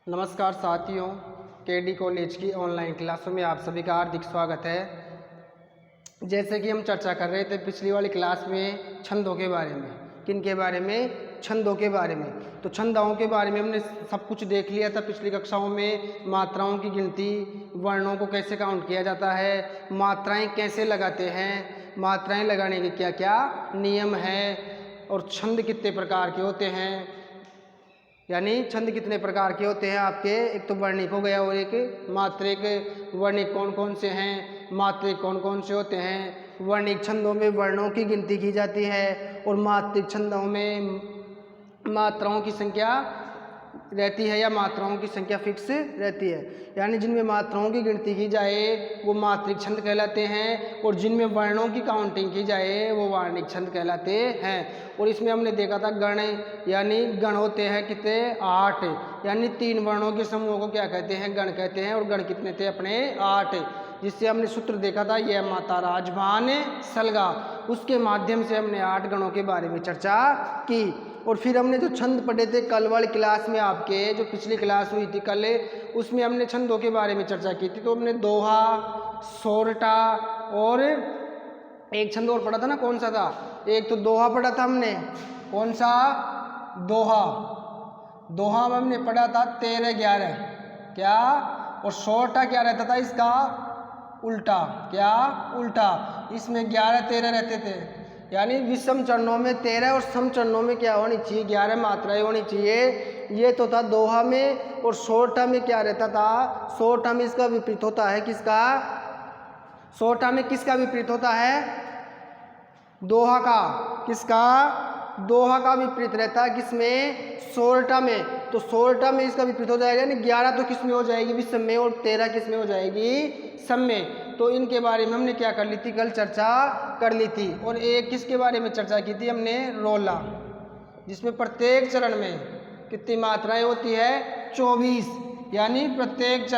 नमस्कार साथियों, KD college की ऑनलाइन क्लासों में आप सभी का हार्दिक स्वागत है। जैसे कि हम चर्चा कर रहे थे पिछली वाली क्लास में छंदों के बारे में। किन के बारे में? छंदों के बारे में। तो छंदों के बारे में हमने सब कुछ देख लिया था पिछली कक्षाओं में। मात्राओं की गिनती, वर्णों को कैसे काउंट किया जाता है, मात्राएं कैसे लगाते हैं, मात्राएं लगाने के क्या क्या नियम हैं, और छंद कितने प्रकार के होते हैं, यानी छंद कितने प्रकार के होते हैं आपके। एक तो वर्णिक हो गया और एक मात्रिक। वर्णिक कौन कौन से हैं, मात्रिक कौन कौन से होते हैं। वर्णिक छंदों में वर्णों की गिनती की जाती है और मात्रिक छंदों में मात्राओं की संख्या रहती है या मात्राओं की संख्या फिक्स रहती है। यानी जिनमें मात्राओं की गिनती की जाए वो मात्रिक छंद कहलाते हैं और जिनमें वर्णों की काउंटिंग की जाए वो वर्णिक छंद कहलाते हैं। और इसमें हमने देखा था गण, यानी गण होते हैं कितने? 8। यानी 3 वर्णों के समूह को क्या कहते हैं? गण कहते हैं। और गण कितने थे अपने? 8। जिससे हमने सूत्र देखा था ये माता राजभान सलगा, उसके माध्यम से हमने 8 गणों के बारे में चर्चा की। और फिर हमने जो छंद पढ़े थे कल वाली क्लास में, आपके जो पिछली क्लास हुई थी कल, उसमें हमने छंदों के बारे में चर्चा की थी। तो हमने दोहा, सोरठा और एक छंद और पढ़ा था ना, कौन सा था? एक तो दोहा पढ़ा था हमने। कौन सा? दोहा। दोहा में हमने पढ़ा था 13-11 क्या, और सोरठा क्या रहता था इसका? उल्टा। क्या? उल्टा। इसमें 11-13 रहते थे। यानी विषम चरणों में 13 और सम चरणों में क्या होनी चाहिए? 11 मात्राएं होनी चाहिए। ये तो था दोहा में। और सोरठा में क्या रहता था? सोरठा में इसका विपरीत होता है। किसका? सोरठा में किसका विपरीत होता है? दोहा का। किसका? दोहा का विपरीत रहता है। किसमें? सोरठा में। तो सोरठा में इसका विपरीत हो जाएगा, यानी 11 तो किस में हो जाएगी? विषम में। और 13 किस में हो जाएगी? सम में। तो इनके बारे में हमने क्या कर ली थी? कल चर्चा कर ली थी। और एक किसके बारे में चर्चा की थी हमने? रोला, जिसमें प्रत्येक चरण में कितनी मात्राएं होती है? 24। यानी प्रत्येक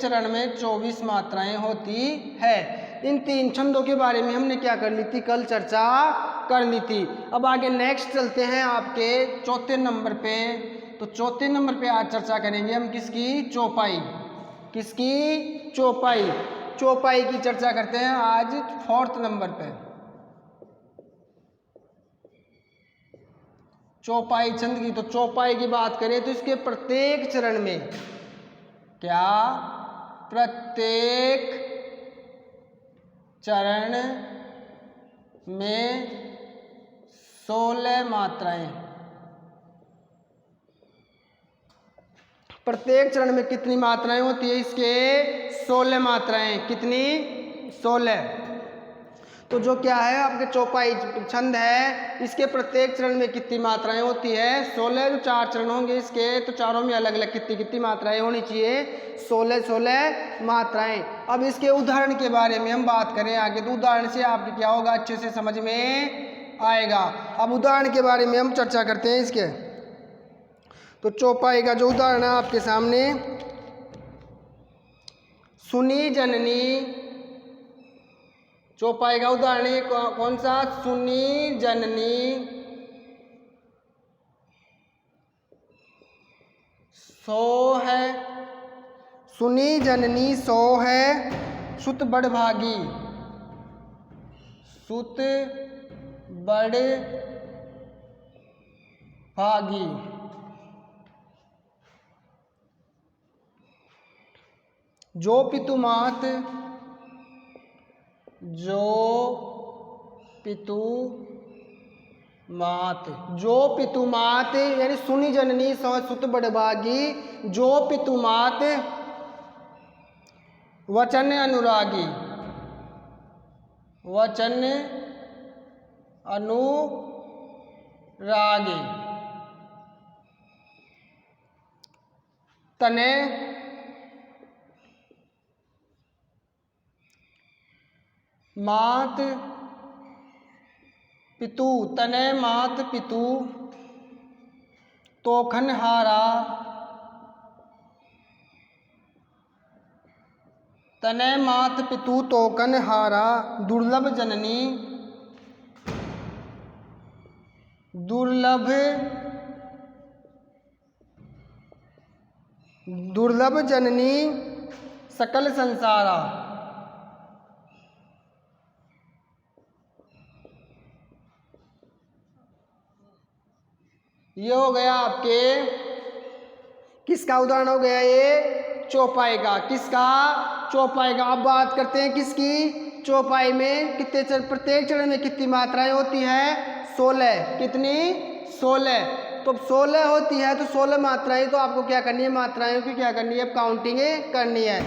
चरण में 24 मात्राएं होती है। इन 3 छंदों के बारे में हमने क्या कर ली थी? कल चर्चा कर ली थी। अब आगे नेक्स्ट चलते हैं आपके चौथे नंबर पे। तो चौथे नंबर पे आज चर्चा करेंगे हम किसकी? चौपाई। किसकी? चौपाई। चौपाई की चर्चा करते हैं आज 4th नंबर पे। चौपाई छंद की। तो चौपाई की बात करें तो इसके प्रत्येक चरण में क्या? प्रत्येक चरण में 16 मात्राएं। प्रत्येक चरण में कितनी मात्राएं होती है इसके? 16 मात्राएं। कितनी? 16। तो जो क्या है आपके चौपाई छंद है, इसके प्रत्येक चरण में कितनी मात्राएं होती है? 16। जो 4 चरण होंगे इसके, तो चारों में अलग अलग कितनी कितनी मात्राएं होनी चाहिए? 16 मात्राएं। अब इसके उदाहरण के बारे में हम बात करें आगे, तो उदाहरण से आपके क्या होगा? अच्छे से समझ में आएगा। अब उदाहरण के बारे में हम चर्चा करते हैं इसके। तो चौपाई का जो उदाहरण है आपके सामने, सुनी जननी। चौपाई का उदाहरण है कौन सा? सुनी जननी सो है। सुनी जननी सो है, सुत बड़ भागी। सुत बड़ भागी। जो पितु मात, जो पितु मात। जो पितु मात यानी सुनी जननी सौ सुत बड़भागी। जो पितु मात वचन अनुरागी। वचन अनुरागी। तने मात पितु। तने मात पितु तोखन हारा। तने मात पितु तोकन हारा। दुर्लभ जननी। दुर्लभ दुर्लभ जननी सकल संसारा। ये हो गया आपके किसका उदाहरण हो गया, ये चौपाई का। किसका? चौपाई का। अब बात करते हैं किसकी? चौपाई में कितने चरण, प्रत्येक चरण में कितनी मात्राएं होती है? 16। कितनी? 16। तो 16 होती है तो 16 मात्राएं, तो आपको क्या करनी है? मात्राएं की क्या करनी है? काउंटिंग करनी है।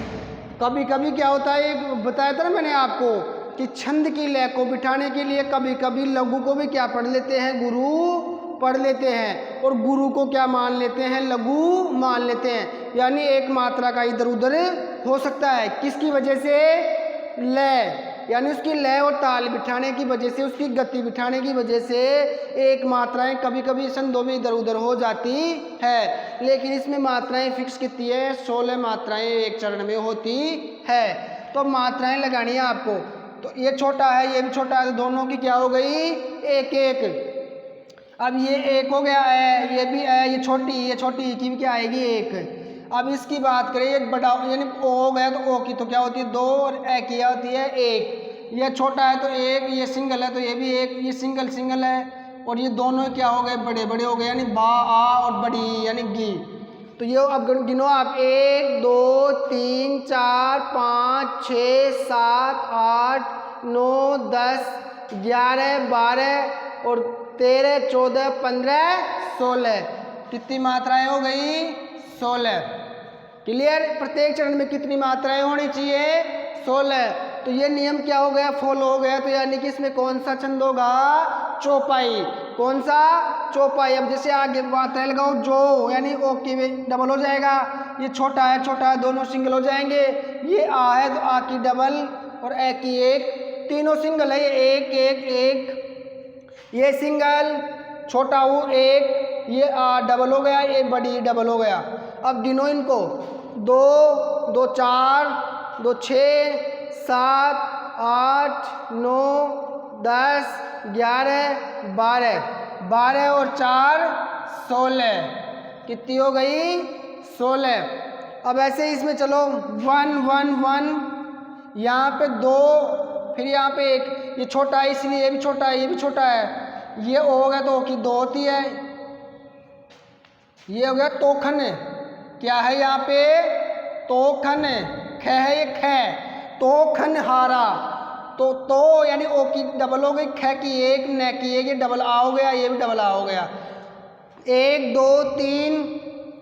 कभी कभी क्या होता है, बताया था ना मैंने आपको कि छंद की लय को बिठाने के लिए कभी कभी लघु को भी क्या पढ़ लेते हैं? गुरु पढ़ लेते हैं, और गुरु को क्या मान लेते हैं? लघु मान लेते हैं। यानी एक मात्रा का इधर उधर हो सकता है, किसकी वजह से? लय, यानी उसकी लय और ताल बिठाने की वजह से, उसकी गति बिठाने की वजह से एक मात्राएं कभी कभी छंदों में इधर उधर हो जाती है। लेकिन इसमें मात्राएं फिक्स कितनी है? 16 मात्राएं एक चरण में होती है। तो मात्राएं लगानी है आपको। तो ये छोटा है, ये भी छोटा है, तो दोनों की क्या हो गई? एक एक। अब ये एक हो गया है, ये भी है, ये छोटी की भी क्या आएगी? एक। अब इसकी बात करें, एक बड़ा यानी ओ हो गया तो ओ की तो क्या होती है? 2, और ए की होती है 1। ये छोटा है तो 1, ये सिंगल है तो ये भी 1, ये सिंगल है, और ये दोनों क्या हो गए? बड़े बड़े हो गए, यानी बा आ और बड़ी यानी गी। तो ये अब गिनो आप, 1 2 3 4 5 6 7 8 9 10 11 12 और 13 14 15 16। कितनी मात्राएं हो गई? 16। क्लियर? प्रत्येक चरण में कितनी मात्राएं होनी चाहिए? 16। तो ये नियम क्या हो गया? फॉलो हो गया। तो यानी कि इसमें कौन सा छंद होगा? चौपाई। कौन सा? चौपाई। अब जैसे आगे मात्राएं लगाओ, जो यानी ओ की डबल हो जाएगा, ये छोटा है दोनों सिंगल हो जाएंगे। ये आ है तो आ की डबल और ए की एक, तीनों सिंगल है। ये एक एक एक, ये सिंगल, छोटा ऊ एक, ये डबल हो गया, ये बड़ी डबल हो गया। अब गिनो इनको, 2 2 4 2 6 7 8 9 10 11 12 और 4 16। कितनी हो गई? 16। अब ऐसे ही इसमें चलो 1 1 1, यहाँ पे 2, फिर यहाँ पे 1। ये छोटा है इसलिए ये भी छोटा है, ये भी छोटा है। ये ओ हो गया तो ओ की 2 होती है। ये हो गया तोखन। क्या है यहाँ पे? तोखन। ख है, ये ख, तोखन हारा। तो यानी ओ की डबल हो गई, ख की एक, न की एक, ये डबल आ हो गया, ये भी डबल आ हो गया। 1 2 3,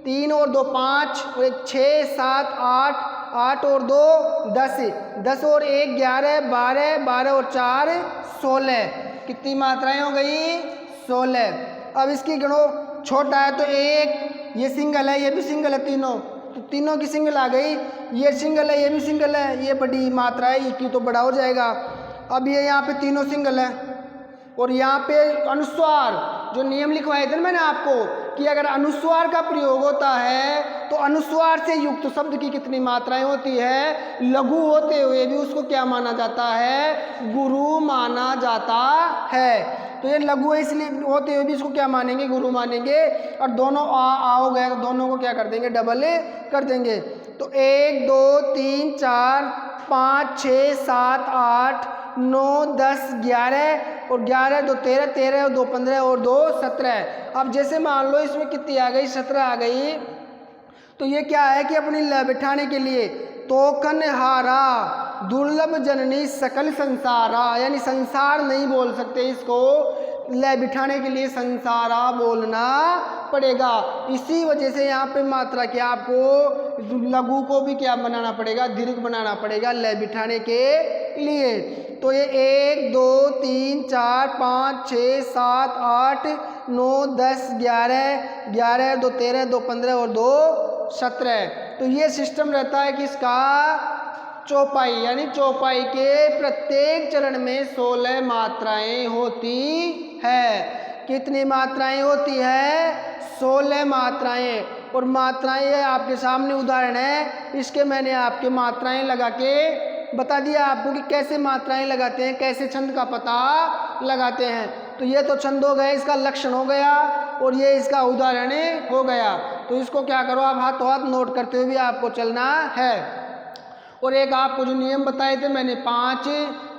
3 और 2 5, और 1 6 7 8, 8 और 2 10, 10 और 1 11 12, 12 और 4 16। कितनी मात्राएं हो गई? 16। अब इसकी गिनो, छोटा है तो 1, ये सिंगल है, ये भी सिंगल है, तीनों तो तीनों की सिंगल आ गई। ये सिंगल है, ये भी सिंगल है, ये बड़ी मात्रा है, की तो बड़ा हो जाएगा। अब ये यहाँ पे तीनों सिंगल है, और यहाँ पे अनुस्वार, जो नियम लिखवाए थे ना मैंने आपको कि अगर अनुस्वार का प्रयोग होता है तो अनुस्वार से युक्त शब्द की कितनी मात्राएं होती है? लघु होते हुए भी उसको क्या माना जाता है? गुरु माना जाता है। तो ये लघु है इसलिए होते हुए भी इसको क्या मानेंगे? गुरु मानेंगे। और दोनों आ हो गया तो दोनों को क्या कर देंगे? डबल कर देंगे। तो 1 2 3 4 5 6 7 8 9 10 11 और 11 2 13, 13 और 2 15 और 2 17। अब जैसे मान लो इसमें कितनी आ गई? 17 आ गई। तो ये क्या है कि अपनी लय बिठाने के लिए तोखन हारा दुर्लभ जननी सकल संसारा, यानी संसार नहीं बोल सकते इसको, लय बिठाने के लिए संसारा बोलना पड़ेगा। इसी वजह से यहाँ पे मात्रा क्या, आपको लघु को भी क्या बनाना पड़ेगा? दीर्घ बनाना पड़ेगा लय बिठाने के लिए। तो ये 1 2 3 4 5 6 7 8 9 10 11, 11 2 13 2 15 और 2 17। तो ये सिस्टम रहता है किसका? चौपाई। यानी चौपाई के प्रत्येक चरण में 16 मात्राएं होती है। कितनी मात्राएं होती है? 16 मात्राएं। और मात्राएं आपके सामने उदाहरण है, इसके मैंने आपके मात्राएं लगा के बता दिया आपको कि कैसे मात्राएं लगाते हैं, कैसे छंद का पता लगाते हैं। तो ये तो छंद हो गए, इसका लक्षण हो गया, और ये इसका उदाहरण हो गया। तो इसको क्या करो आप हाथों हाथ नोट करते हुए भी आपको चलना है। और एक आपको जो नियम बताए थे मैंने 5,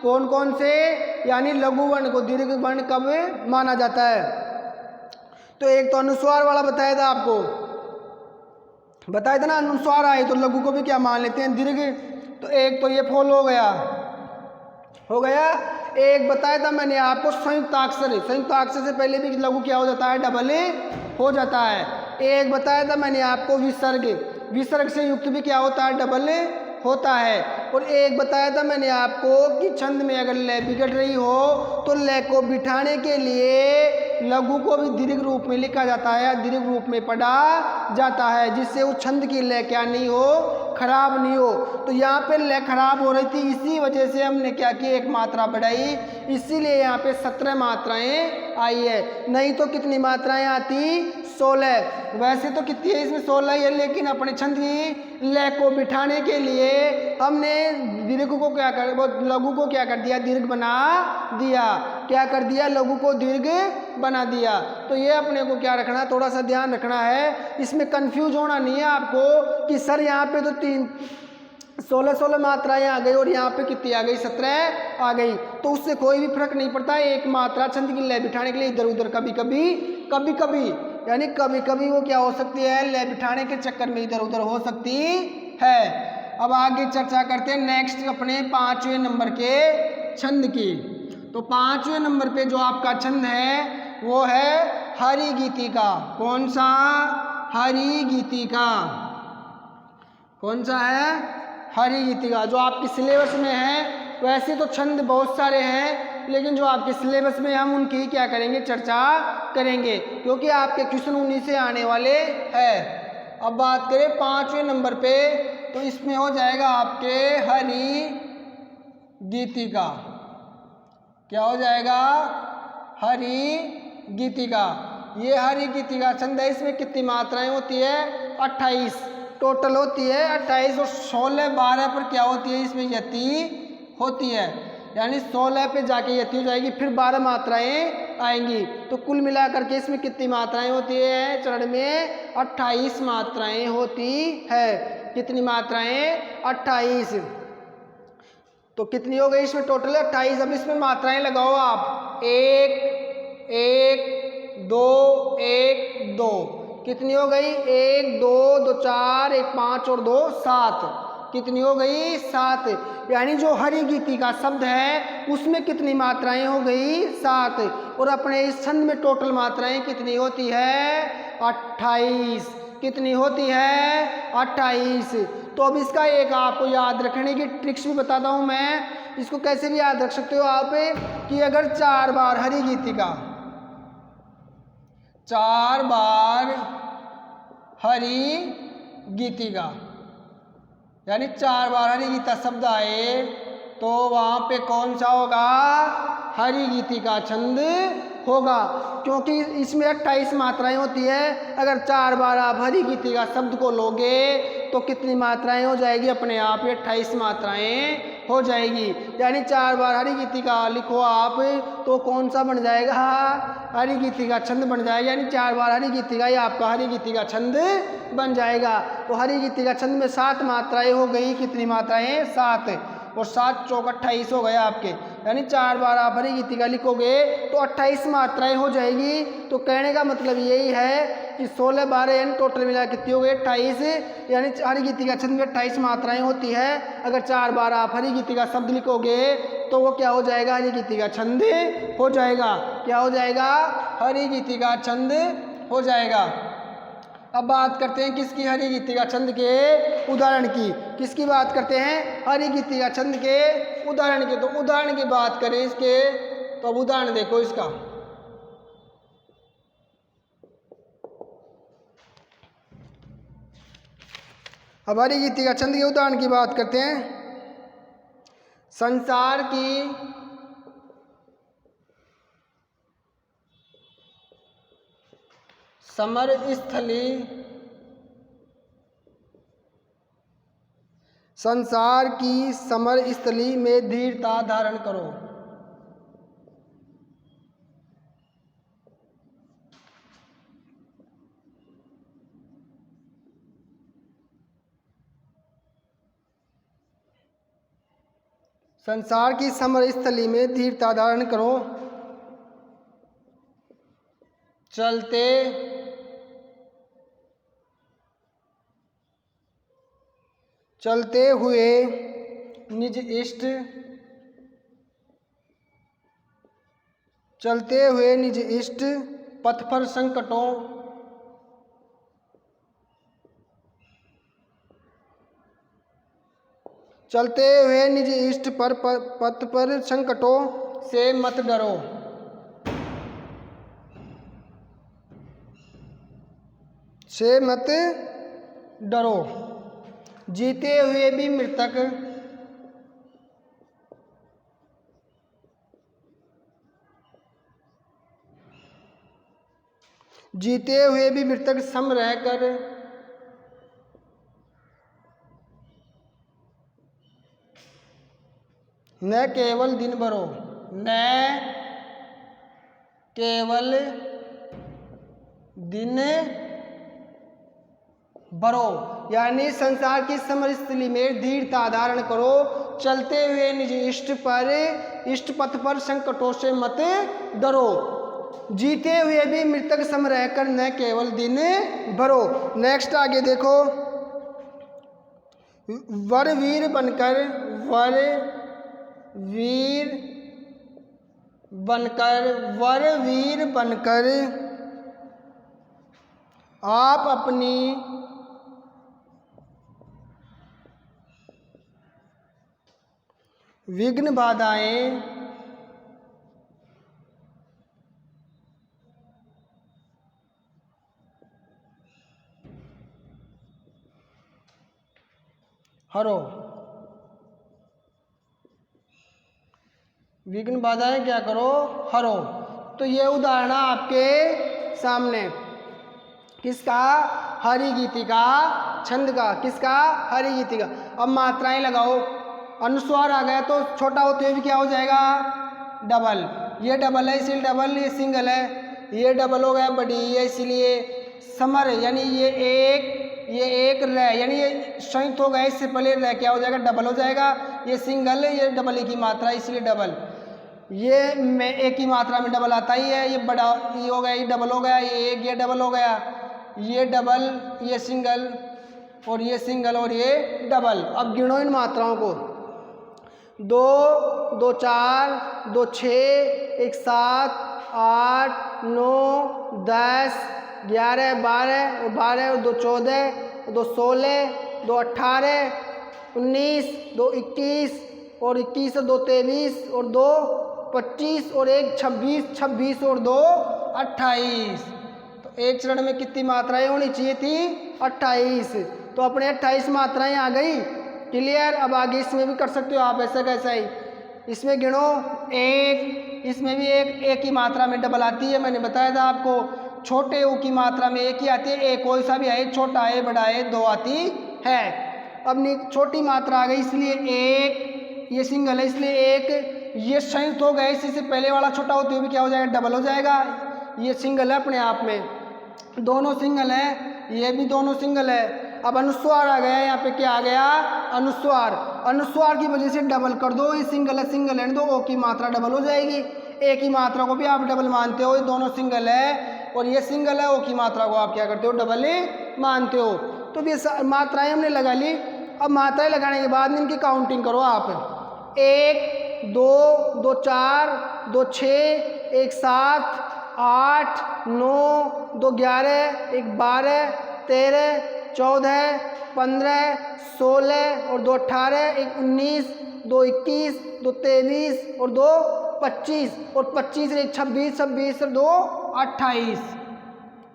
कौन कौन से, यानी लघु वर्ण को दीर्घ वर्ण कब माना जाता है। तो एक तो अनुस्वार वाला बताया था आपको, बताया था ना, अनुस्वार आए तो लघु को भी क्या मान लेते हैं, दीर्घ। तो एक तो ये फॉलो हो गया। एक बताया था मैंने आपको संयुक्ताक्षर, संयुक्ताक्षर से पहले भी लघु क्या हो जाता है, डबल हो जाता है। एक बताया था मैंने आपको विसर्ग, विसर्ग से युक्त भी क्या होता है, डबल होता है। और एक बताया था मैंने आपको कि छंद में अगर लय बिगड़ रही हो तो लय को बिठाने के लिए लघु को भी दीर्घ रूप में लिखा जाता है, दीर्घ रूप में पढ़ा जाता है, जिससे उस छंद की लय क्या नहीं हो, खराब नहीं हो। तो यहाँ पे लय खराब हो रही थी, इसी वजह से हमने क्या किया, एक मात्रा बढ़ाई, इसीलिए यहाँ पे 17 मात्राएं आई है। नहीं तो कितनी मात्राएं आती, 16। वैसे तो कितनी है इसमें, 16 ही है, लेकिन अपने छंद की लय को बिठाने के लिए हमने दीर्घ को क्या कर, वो लघु को क्या कर दिया, दीर्घ बना दिया। क्या कर दिया, लघु को दीर्घ बना दिया। तो ये अपने को क्या रखना है, थोड़ा सा ध्यान रखना है, इसमें कंफ्यूज होना नहीं है आपको कि सर यहाँ पे तो 16 मात्राएं आ गई और यहाँ पे कितनी आ गई, 17 आ गई। तो उससे कोई भी फर्क नहीं पड़ता, एक मात्रा छंद की लय बिठाने के लिए इधर उधर कभी कभी यानी कभी कभी वो क्या हो सकती है, लय बिठाने के चक्कर में इधर उधर हो सकती है। अब आगे चर्चा करते हैं नेक्स्ट अपने 5वें नंबर के छंद की। तो 5वें नंबर पे जो आपका छंद है वो है हरि गीतिका। कौन सा, हरि गीतिका। कौन सा है, हरि गीतिका। जो आपकी सिलेबस में है, वैसे तो छंद बहुत सारे हैं, लेकिन जो आपके सिलेबस में हम उनकी क्या करेंगे, चर्चा करेंगे, क्योंकि आपके क्वेश्चन उन्हीं से आने वाले हैं। अब बात करें 5वें नंबर पे, तो इसमें हो जाएगा आपके हरि गीतिका। क्या हो जाएगा, हरि गीतिका। ये हरि गीतिका छंद है, इसमें कितनी मात्राएं होती है, 28 टोटल होती है, 28। और 16 12 पर क्या होती है, इसमें यति होती है, यानी 16 पे जाके यति हो जाएगी, फिर 12 मात्राएं आएंगी। तो कुल मिलाकर के इसमें कितनी मात्राएं होती है, चरण में 28 मात्राएं होती है। कितनी मात्राएं, 28। तो कितनी हो गई इसमें टोटल, 28। अब इसमें मात्राएं लगाओ आप, 1 1 2 1 2। कितनी हो गई, 1 2 2 4 1 5 और 2 7। कितनी हो गई, 7। यानी जो हरि गीति का शब्द है उसमें कितनी मात्राएं हो गई, 7। और अपने इस छंद में टोटल मात्राएं कितनी होती है, 28। कितनी होती है, 28। तो अब इसका एक आपको याद रखने की ट्रिक्स भी बताता हूं मैं। इसको कैसे भी याद रख सकते हो आप, कि अगर 4 बार हरि गीतिका, 4 बार हरि गीतिका, यानी 4 बार हरि गीता शब्द आए, तो वहां पे कौन सा होगा, हरि गीतिका छंद होगा, क्योंकि इसमें 28 मात्राएं होती है। अगर 4 बार आप हरि गीतिका शब्द को लोगे तो कितनी मात्राएं हो जाएगी, अपने आप ही 28 मात्राएं हो जाएगी। यानी 4 बार हरि गीतिका लिखो आप, तो कौन सा बन जाएगा, हरि गीतिका छंद बन जाएगा। यानी 4 बार हरि गीतिका ही आपका हरि गीतिका छंद बन जाएगा। तो हरि गीतिका छंद में 7 मात्राएं हो गई, कितनी मात्राएं, 7। और 7 चौक 28 हो गए आपके। यानी 4 बार आप हरि गीतिका लिखोगे तो 28 मात्राएं हो जाएगी। तो कहने का मतलब यही है कि 16 12 यानी टोटल मिला कितनी हो गई, 28। यानी हरि गीतिका छंद में 28 मात्राएं होती है। अगर 4 बार आप हरि गीतिका शब्द लिखोगे तो वो क्या हो जाएगा, हरि गीतिका छंद हो जाएगा। क्या हो जाएगा, हरि गीतिका छंद हो जाएगा। अब बात करते हैं किसकी, हरि गीतिका छंद के उदाहरण की। किसकी बात करते हैं, हरि गीतिका छंद के उदाहरण की। तो उदाहरण की बात करें इसके, तो अब उदाहरण देखो इसका। अब हरि गीतिका छंद के उदाहरण की बात करते हैं। संसार की समर स्थली, संसार की समर स्थली में धीरता धारण करो। संसार की समरस्थली में धीरता धारण करो, चलते चलते हुए निज इष्ट, चलते हुए निज इष्ट पथ पर संकटों, चलते हुए निज इष्ट पर पथ पर संकटों से मत डरो, से मत डरो। जीते हुए भी मृतक, जीते हुए भी मृतक सम रहकर, न केवल दिन भरो, न केवल दिन भरो, यानी संसार की समरस्थली में धीरता धारण करो, चलते हुए निज इष्ट पर, इष्ट पथ पर संकटों से मत डरो। जीते हुए भी मृतक सम रहकर न केवल दिन भरो। नेक्स्ट आगे देखो, वर वीर बनकर, वर वीर बनकर, वर वीर बनकर आप अपनी विघ्न बाधाएं हरो। विघ्न बाधाएं क्या करो, हरो। तो ये उदाहरण आपके सामने किसका, हरि गीति का, छंद का, किसका, हरि गीति का। अब मात्राएं लगाओ, अनुस्वार आ गया तो छोटा होते हुए भी क्या हो जाएगा, डबल। ये डबल है इसलिए डबल, ये सिंगल है, ये डबल हो गया बड़ी, ये इसलिए समर, यानी ये एक र, यानी ये संयुक्त हो गया, इससे पहले र क्या हो जाएगा, डबल हो जाएगा। ये सिंगल, ये डबल की मात्रा इसलिए डबल। ये में एक ही मात्रा में डबल आता ही है, ये बड़ा ये हो गया, ये डबल हो गया, ये एक, ये डबल हो गया, ये डबल, ये सिंगल, और ये सिंगल, और ये डबल। अब गिनो इन मात्राओं को, 2, 2 4, 2 6, 1 7, 8, 9, 10, 11, 12 और 12 और 2 14, 2 16, 2 18, 19, 2 21 और 21 और 2 23 और 2 25 और 1 26, 26 और 2 28। तो एक चरण में कितनी मात्राएं होनी चाहिए थी, 28। तो अपने 28 मात्राएं आ गई, क्लियर। अब आगे इसमें भी कर सकते हो आप, ऐसा कैसा ही, इसमें गिनो 1, इसमें भी एक ही मात्रा में डबल आती है, मैंने बताया था आपको। छोटे ऊ की मात्रा में एक ही आती है, एक कोई सा भी आए, छोटा है बड़ा है, 2 आती है। अब छोटी मात्रा आ गई इसलिए एक, ये सिंगल है इसलिए एक, ये संयुक्त हो गए, इसी से पहले वाला छोटा होते हुए भी क्या हो जाएगा, डबल हो जाएगा। ये सिंगल है अपने आप में, दोनों सिंगल है, ये भी दोनों सिंगल है। अब अनुस्वार आ गया, यहाँ पे क्या आ गया, अनुस्वार। अनुस्वार की वजह से डबल कर दो, ये सिंगल है, सिंगल है, दो ओ की मात्रा डबल हो जाएगी। एक ही मात्रा को भी आप डबल मानते हो, ये दोनों सिंगल है और ये सिंगल है, ओ की मात्रा को आप क्या करते हो, डबल मानते हो। तो ये मात्राएं हमने लगा ली। अब मात्राएं लगाने के बाद इनकी काउंटिंग करो आप, 1 2 2 4 2 6 1 7 8 9 2 11 1 12 13 14 15 16 और 2 18 1 19 2 21 2 23 और 2 25 और 25 1 26 26 और 2 28।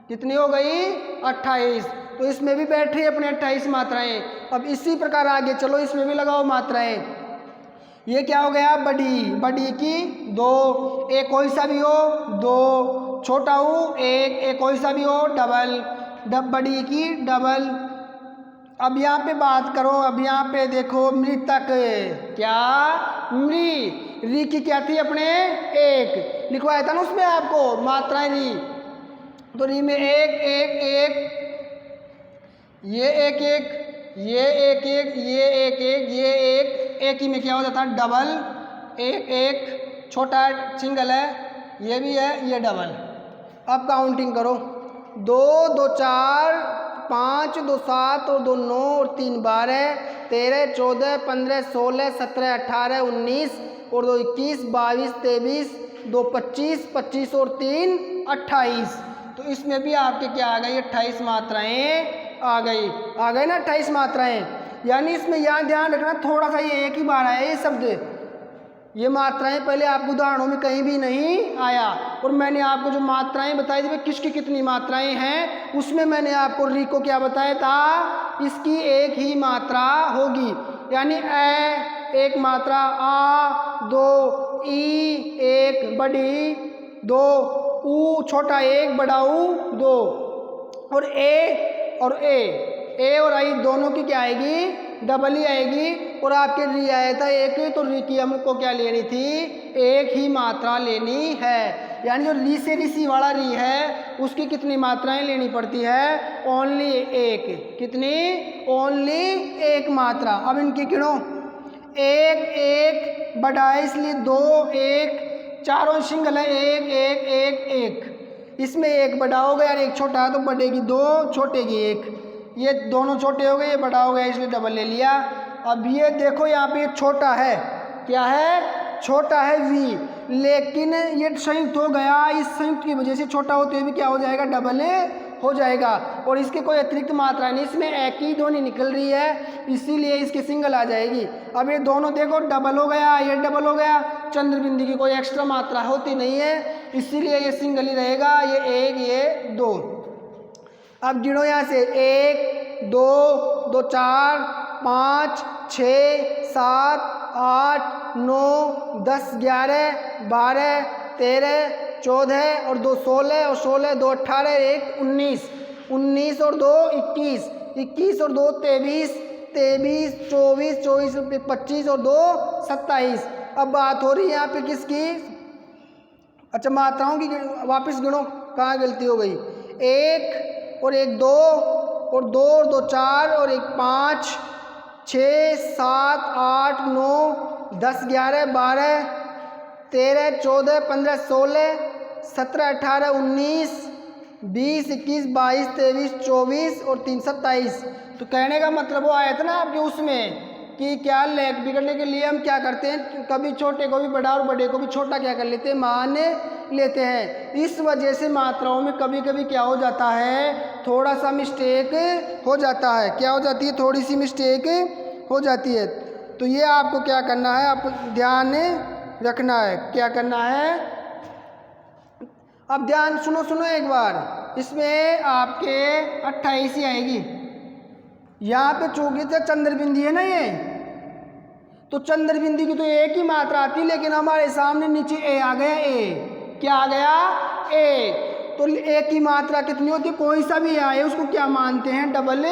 कितनी हो गई, 28। तो इसमें भी बैठ रही है अपने 28 मात्राएं। अब इसी प्रकार आगे चलो, इसमें भी लगाओ मात्राएं। ये क्या हो गया, बड़ी, बड़ी की 2, एक कोई सा भी हो 2, छोटा हो एक कोई सा भी हो डबल, बड़ी की डबल। अब यहाँ पे बात करो, अब यहाँ पे देखो मृतक, क्या, री की क्या थी अपने, एक लिखवाया था ना उसमें आपको मात्राएं री। तो री में एक, ये एक, ये एक, ये एक, ये एक, एक ही में क्या हो जाता है डबल, एक छोटा सिंगल है, ये भी है, ये डबल। अब काउंटिंग करो, 2 2 4 5 2 7 और 2 9 और 3 12 13 14 15 16 17 18 19 और 2 21 22 23 2 25 25 और 3 28। तो इसमें भी आपके क्या आ गई 28 मात्राएं आ गई ना 28 मात्राएं। यानी इसमें यहाँ ध्यान रखना थोड़ा सा, ये एक ही बार आया ये शब्द, ये मात्राएं पहले आपको उदाहरणों में कहीं भी नहीं आया। और मैंने आपको जो मात्राएं बताई थी किसकी कितनी मात्राएं हैं, उसमें मैंने आपको री को क्या बताया था, इसकी एक ही मात्रा होगी। यानी ए एक मात्रा, आ 2, ई एक बड़ी 2, ऊ छोटा एक बड़ा ऊ 2, और ए और आई दोनों की क्या आएगी डबल ही आएगी। और आपके री आया था एक, तो री की हमको क्या लेनी थी, एक ही मात्रा लेनी है। यानी जो री से ऋषि वाला री है उसकी कितनी मात्राएं लेनी पड़ती है, ओनली एक। कितनी, ओनली एक मात्रा। अब इनकी गिनो, एक बड़ा है इसलिए 2 1, चारों सिंगल है 1 इसमें एक बड़ा हो गया और एक छोटा है, तो बड़े की 2 छोटे की 1, ये दोनों छोटे हो गए, ये बड़ा हो गया इसलिए डबल ले लिया। अब ये देखो यहाँ पे छोटा है, क्या है, छोटा है वी, लेकिन ये संयुक्त हो गया, इस संयुक्त की वजह से छोटा होते हुए भी क्या हो जाएगा डबल हो जाएगा। और इसके कोई अतिरिक्त मात्रा नहीं, इसमें एक ही ध्वनि निकल रही है इसीलिए इसके सिंगल आ जाएगी। अब ये दोनों देखो डबल हो गया, ये डबल हो गया, चंद्र बिंदु की कोई एक्स्ट्रा मात्रा होती नहीं है इसीलिए ये सिंगल ही रहेगा, ये 1 ये 2। अब गिनो यहाँ से 1 2 2 4 5 6 7 8 9 10 11 12 13 14 और 2 16 और 16 2 18 1 19 19 और 2 21 21 और 2 23 23 24 24 25 और 2 27। अब बात हो रही है यहाँ पे किसकी, अच्छा मात्राओं की, वापस गिनो कहाँ गलती हो गई, 1 और 1 2 और 2 और 2 4 और 1 5 6 7 8 9 10 11 12 13 14 15 16 17 18 19 20 21 22 23 24 और 3 27। तो कहने का मतलब वो आया था ना आपके उसमें कि क्या लेख बिगड़ने के लिए हम क्या करते हैं, कभी छोटे को भी बड़ा और बड़े को भी छोटा क्या कर लेते हैं, मान लेते हैं। इस वजह से मात्राओं में कभी कभी क्या हो जाता है, थोड़ा सा मिस्टेक हो जाता है। क्या हो जाती है, थोड़ी सी मिस्टेक हो जाती है। तो ये आपको क्या करना है, आप ध्यान रखना है, क्या करना है। अब ध्यान सुनो एक बार, इसमें आपके 28 ही आएगी। यहाँ पे चूंकि तो चंद्र बिंदी है ना ये, तो चंद्र बिंदी की तो एक ही मात्रा आती, लेकिन हमारे सामने नीचे ए आ गया, ए क्या आ गया, ए। तो एक ही मात्रा कितनी होती है, कोई सा भी आए उसको क्या मानते हैं, डबल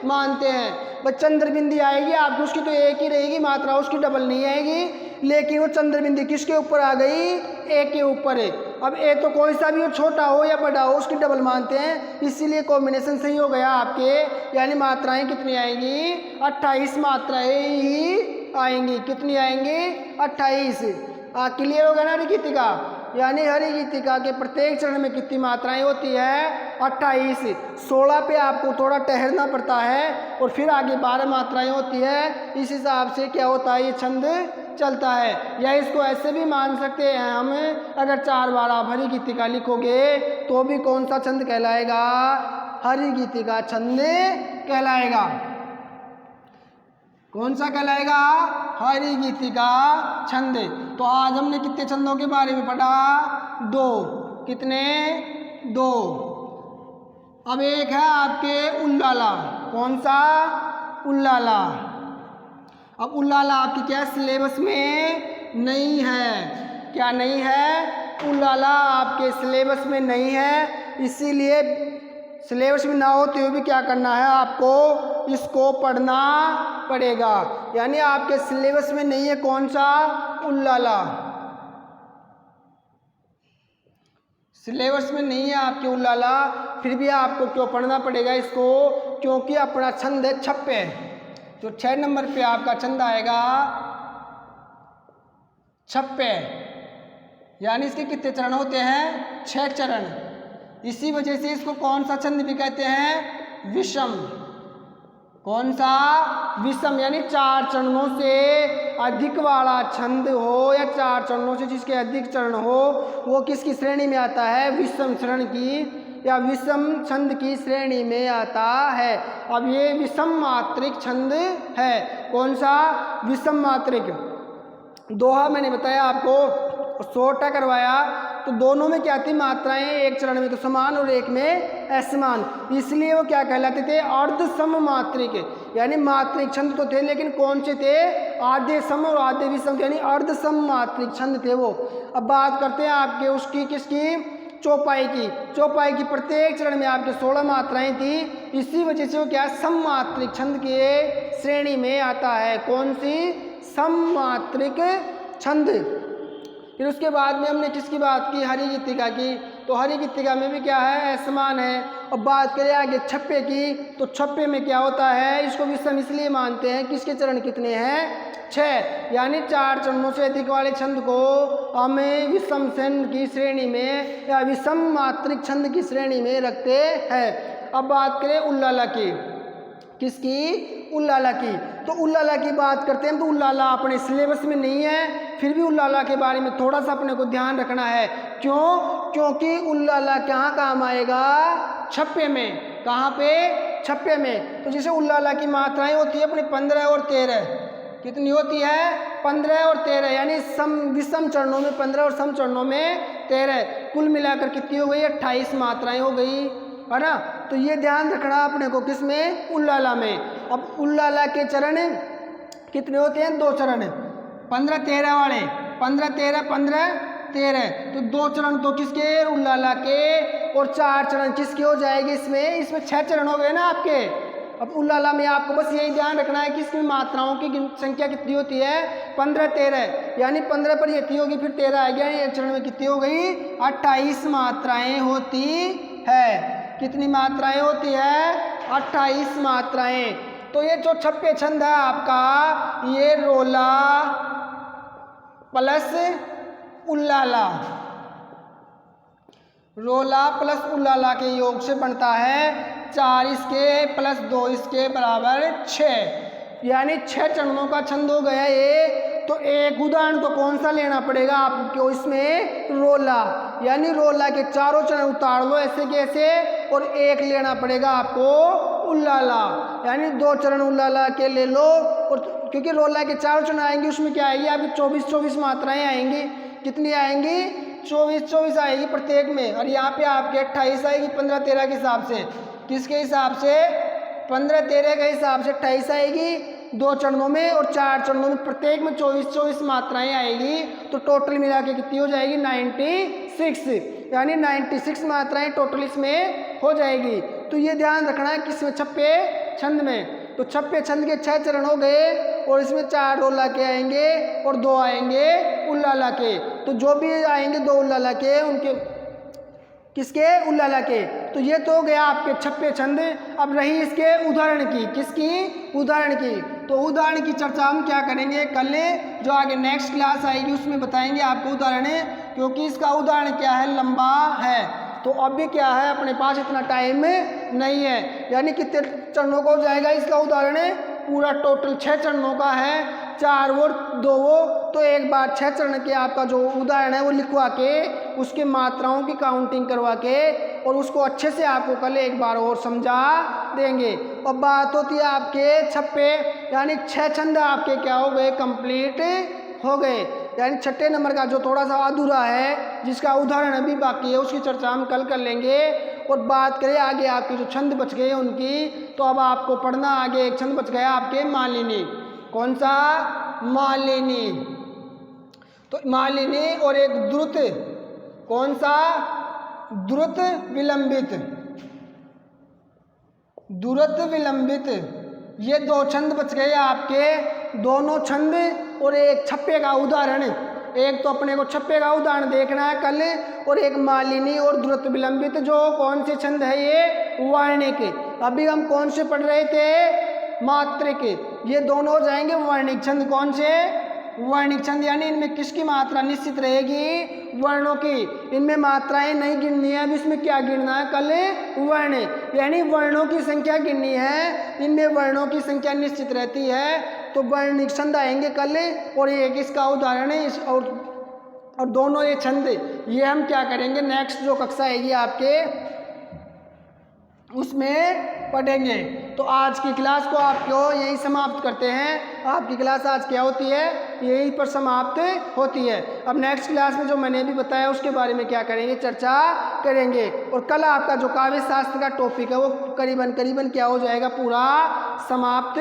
मानते हैं। बस चंद्र बिंदी आएगी आपकी, उसकी तो एक ही रहेगी मात्रा, उसकी डबल नहीं आएगी। लेकिन वो चंद्र बिंदी किसके ऊपर आ गई, ए के ऊपर है। अब ए तो कोई सा भी हो, छोटा हो या बड़ा हो, उसकी डबल मानते हैं, इसीलिए कॉम्बिनेशन सही हो गया आपके। यानी मात्राएं कितनी आएंगी, 28 मात्राएं ही आएंगी। कितनी आएंगी, 28। क्लियर हो गया ना गीतिका। यानी हरी गीतिका के प्रत्येक चरण में कितनी मात्राएं होती है, 28। 16 पे आपको थोड़ा ठहरना पड़ता है और फिर आगे 12 मात्राएं होती है। इस हिसाब से क्या होता है, ये छंद चलता है। या इसको ऐसे भी मान सकते हैं हम, अगर 4 बार आप हरी गीतिका लिखोगे तो भी कौन सा छंद कहलाएगा, हरी गीतिका छंद कहलाएगा। कौन सा कहलाएगा, हरी गीतिका छंद। तो आज हमने कितने छंदों के बारे में पढ़ा, 2। कितने, 2। अब एक है आपके उल्लाला। कौन सा, उल्लाला। अब उल्लाला आपकी क्या सिलेबस में नहीं है, क्या नहीं है, उल्लाला आपके सिलेबस में नहीं है। इसीलिए सिलेबस में ना होते हुए भी क्या करना है, आपको इसको पढ़ना पड़ेगा। यानी आपके सिलेबस में नहीं है कौन सा, उल्लाला। सिलेबस में नहीं है आपके उल्लाला, फिर भी आपको क्यों पढ़ना पड़ेगा इसको, क्योंकि अपना छंद है छप्पे। तो 6 नंबर पे आपका छंद आएगा छप्पे, यानी इसके कितने चरण होते हैं? 6 चरण। इसी वजह से इसको कौन सा छंद भी कहते हैं? विषम। कौन सा? विषम, यानी 4 चरणों से अधिक वाला छंद हो या 4 चरणों से जिसके अधिक चरण हो, वो किसकी श्रेणी में आता है? विषम चरण की या विषम छंद की श्रेणी में आता है। अब ये विषम मात्रिक छंद है। कौन सा? विषम मात्रिक। दोहा मैंने बताया आपको, सोटा करवाया, तो दोनों में क्या थी मात्राएं? एक चरण में तो समान और एक में असमान, इसलिए वो क्या कहलाते थे? अर्ध सम मात्रिक, यानी मात्रिक छंद तो थे लेकिन कौन से थे? आधे सम और आधे विषम, यानी अर्ध सम मात्रिक छंद थे वो। अब बात करते हैं आपके उसकी किसकी? चौपाई की। चौपाई की प्रत्येक चरण में आपके 16 मात्राएं थी, इसी वजह से वो क्या? सम मात्रिक छंद के श्रेणी में आता है। कौन सी? सम मात्रिक छंद। फिर उसके बाद में हमने किसकी बात की? हरि गीतिका की। तो हरि गीतिका में भी क्या है? असमान है। अब बात करें आगे छप्पे की, तो छप्पे में क्या होता है? इसको विषम इसलिए मानते हैं कि इसके चरण कितने हैं? 6, यानी 4 चरणों से अधिक वाले छंद को हमें विषम छंद की श्रेणी में या विषम मात्रिक छंद की श्रेणी में रखते हैं। अब बात करें उल्लाला की। किसकी? उल्लाला की। तो उल्लाला की बात करते हैं तो उल्लाला अपने सिलेबस में नहीं है, फिर भी उल्लाला के बारे में थोड़ा सा अपने को ध्यान रखना है। क्यों? क्योंकि उल्लाला कहाँ काम आएगा? छप्पे में। कहाँ पे? छप्पे में। तो जैसे उल्लाला की मात्राएं होती है अपनी 15 और 13, कितनी होती है? 15 और 13, यानी सम विषम चरणों में 15 और सम चरणों में 13, कुल मिलाकर कितनी हो गई? 28 मात्राएं हो गई, है ना। तो ये ध्यान रखना अपने को, किसमें? उल्लाला में। अब उल्लाला के चरण कितने होते हैं? 2 चरण, 15-13 वाले, 15-13, 15-13। तो 2 चरण तो किसके? उल्लाला के, और 4 चरण किसके हो जाएंगे? इसमें 6 चरण हो गए ना आपके। अब उल्लाला में आपको बस यही ध्यान रखना है कि इसमें मात्राओं की संख्या कितनी होती है? 15-13, यानी 15 पर ये होगी, फिर 13 आ गया, एक चरण में कितनी हो गई? 28 मात्राएं होती है। कितनी मात्राएं होती है? 28 मात्राएं। तो ये जो छप्पे छंद है आपका, ये रोला प्लस उल्लाला, रोला प्लस उल्लाला के योग से बनता है 4 इसके प्लस 2 इसके बराबर 6, यानी 6 चरणों का छंद हो गया ये। तो एक उदाहरण तो कौन सा लेना पड़ेगा आपको इसमें? रोला, यानी रोला के चारों चरण उतार लो ऐसे के ऐसे, और एक लेना पड़ेगा आपको उल्लाला, यानी 2 चरण उल्लाला के ले लो। और क्योंकि रोला के चारों चरण आएंगे, उसमें क्या आएगी? आपकी 24-24 मात्राएं आएंगी। कितनी आएंगी? 24-24 आएगी प्रत्येक में, और यहाँ पे आपके 28 आएगी 15-13 के हिसाब से। किसके हिसाब से? 15-13 के हिसाब से 28 आएगी 2 चरणों में, और 4 चरणों में प्रत्येक में 24-24 मात्राएं आएगी। तो टोटल मिला के कितनी हो जाएगी? 96, यानी 96 मात्राएं टोटल इसमें हो जाएगी। तो ये ध्यान रखना है किसमें? छप्पे छंद में। तो छप्पे छंद के 6 चरण हो गए, और इसमें 4 रोला के आएंगे और 2 आएंगे उल्लाला के। तो जो भी आएंगे 2 उल्लाला के, उनके किसके? उल्लाला के। तो ये तो हो गया आपके छप्पे छंद। अब रही इसके उदाहरण की। किसकी? उदाहरण की। तो उदाहरण की चर्चा हम क्या करेंगे? कल जो आगे नेक्स्ट क्लास आएगी उसमें बताएंगे आपको उदाहरण, क्योंकि इसका उदाहरण क्या है? लंबा है। तो अभी क्या है, अपने पास इतना टाइम नहीं है, यानी कितने चरणों का हो जाएगा इसका उदाहरण? पूरा टोटल 6 चरणों का है, 4 और 2 वो। तो एक बार 6 चरण के आपका जो उदाहरण है वो लिखवा के, उसके मात्राओं की काउंटिंग करवा के, और उसको अच्छे से आपको कल एक बार और समझा देंगे। अब बात होती है आपके छप्पे, यानी 6 छंद आपके क्या हो गए? कंप्लीट हो गए। यानी 6ठे नंबर का जो थोड़ा सा अधूरा है, जिसका उदाहरण अभी बाकी है, उसकी चर्चा हम कल कर लेंगे। और बात करें आगे आपके जो छंद बच गए उनकी, तो अब आपको पढ़ना आगे एक छंद बच गया आपके मालिनी। कौन सा? मालिनी। तो मालिनी और एक द्रुत। कौन सा? द्रुत विलंबित। द्रुत विलंबित, ये 2 छंद बच गए आपके। दोनों छंद और एक छप्पे का उदाहरण, एक तो अपने को छप्पे का उदाहरण देखना है कल, और एक मालिनी और द्रुत विलंबित। जो कौन से छंद है? ये वर्णिक। अभी हम कौन से पढ़ रहे थे? मात्रिक, ये दोनों हो जाएंगे वर्णिक छंद। कौन से? वर्णिक छंद, यानी इनमें किसकी मात्रा निश्चित रहेगी? वर्णों की। इनमें मात्राएं नहीं गिननी है, अब इसमें क्या गिनना है? कल वर्ण, यानी वर्णों की संख्या गिननी है। इनमें वर्णों की संख्या निश्चित रहती है, तो वर्णिक छंद आएंगे कल। और ये एक इसका उदाहरण है। और दोनों ये छंद ये हम क्या करेंगे, नेक्स्ट जो कक्षा आएगी आपके उसमें पढ़ेंगे। तो आज की क्लास को आपको यही समाप्त करते हैं। आपकी क्लास आज क्या होती है? यहीं पर समाप्त होती है। अब नेक्स्ट क्लास में जो मैंने अभी बताया उसके बारे में क्या करेंगे? चर्चा करेंगे। और कल आपका जो काव्य शास्त्र का टॉपिक है वो करीबन क्या हो जाएगा? पूरा समाप्त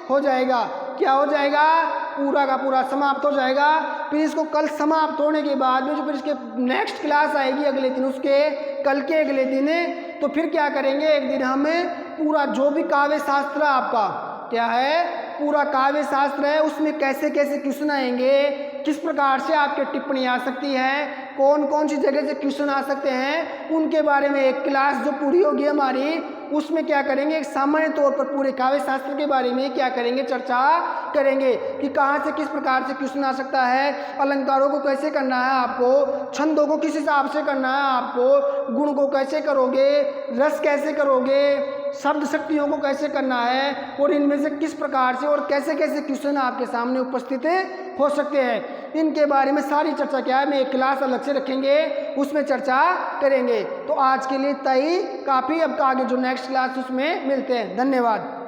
हो जाएगा। क्या हो जाएगा? पूरा का पूरा समाप्त हो जाएगा। फिर इसको कल समाप्त होने के बाद में जो फिर इसके नेक्स्ट क्लास आएगी अगले दिन, उसके कल के अगले दिन, तो फिर क्या करेंगे? एक दिन हम पूरा जो भी काव्य शास्त्र आपका क्या है, पूरा काव्य शास्त्र है, उसमें कैसे कैसे क्वेश्चन आएंगे, किस प्रकार से आपके टिप्पणी आ सकती है, कौन कौन सी जगह से क्वेश्चन आ सकते हैं, उनके बारे में एक क्लास जो पूरी होगी हमारी, उसमें क्या करेंगे? एक सामान्य तौर पर पूरे काव्य शास्त्र के बारे में क्या करेंगे? चर्चा करेंगे कि कहाँ से किस प्रकार से क्वेश्चन आ सकता है, अलंकारों को कैसे करना है आपको, छंदों को किस हिसाब से करना है आपको, गुण को कैसे करोगे, रस कैसे करोगे, शब्द शक्तियों को कैसे करना है, और इनमें से किस प्रकार से और कैसे कैसे क्वेश्चन आपके सामने उपस्थित हो सकते हैं। इनके बारे में सारी चर्चा क्या है, मैं एक क्लास अलग से रखेंगे, उसमें चर्चा करेंगे। तो आज के लिए इतना ही काफ़ी। अब आगे जो नेक्स्ट क्लास उसमें मिलते हैं। धन्यवाद।